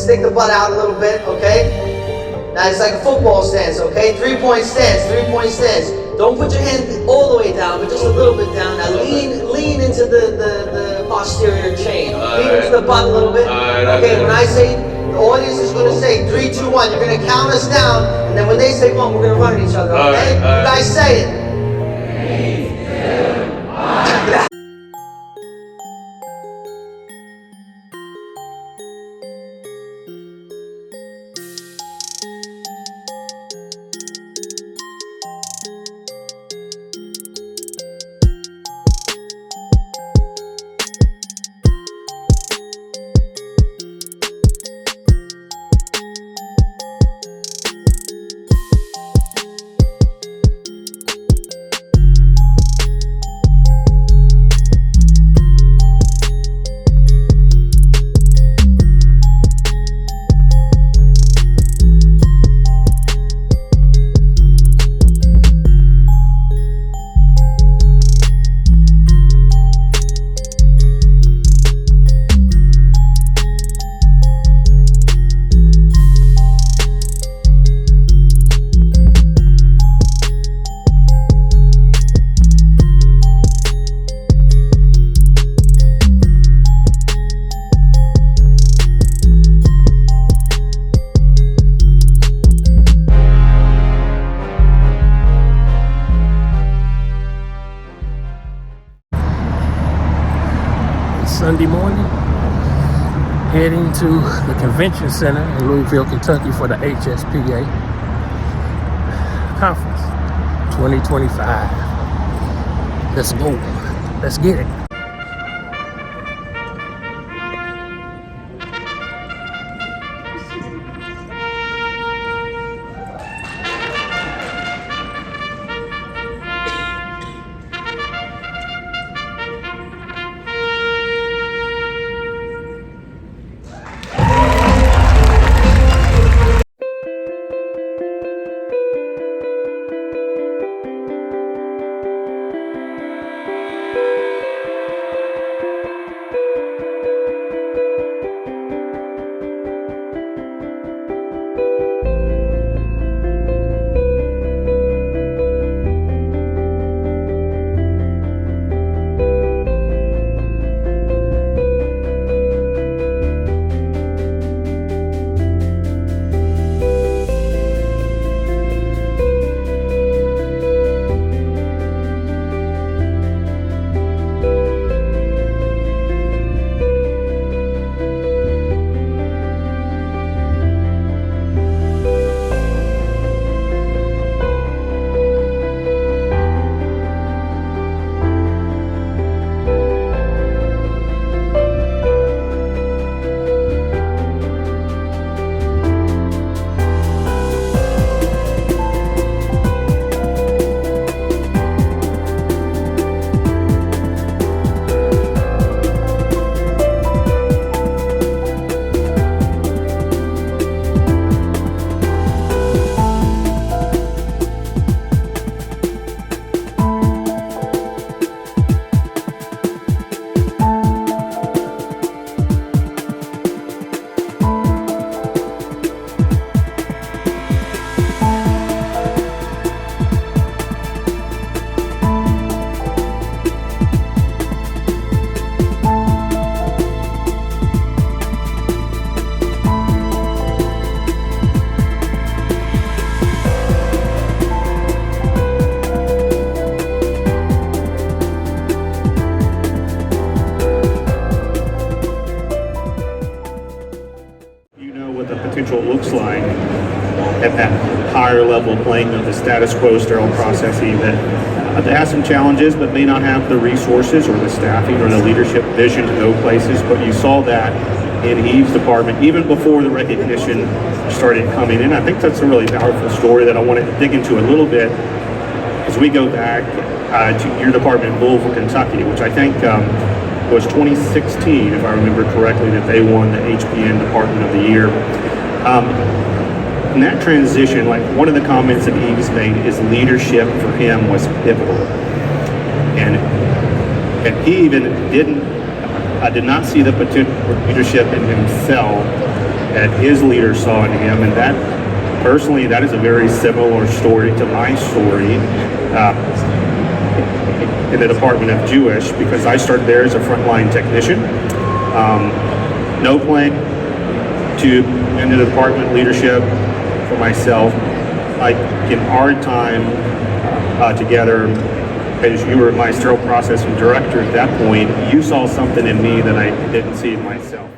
stick the butt out a little bit, okay? Now it's like a football stance, okay? 3-point stance, 3-point stance. Don't put your hand all the way down, but just a little bit down. Now lean into the posterior chain. Lean into the butt a little bit. Okay, when I say, the audience is gonna say 3, 2, 1. You're gonna count us down, and then when they say 1, we're gonna run at each other, okay? You guys say it. 3, 2, 1. Sunday morning, heading to the convention center in Louisville, Kentucky for the HSPA conference 2025. Let's go. Let's get it. potential looks like at that higher level playing of the status quo sterile processing that has some challenges but may not have the resources or the staffing or the leadership vision to go places. But you saw that in Eve's department even before the recognition started coming in. I think that's a really powerful story that I want to dig into a little bit as we go back to your department in Louisville, Kentucky, which I think was 2016, if I remember correctly, that they won the HPN Department of the Year. In that transition, like one of the comments that Eve's made is leadership for him was pivotal. And he even did not see the potential for leadership in himself that his leaders saw in him, and that personally, that is a very similar story to my story in the Department of Jewish, because I started there as a frontline technician. No plan to into the department leadership for myself. Like in our time together, as you were my sterile processing director at that point, you saw something in me that I didn't see in myself.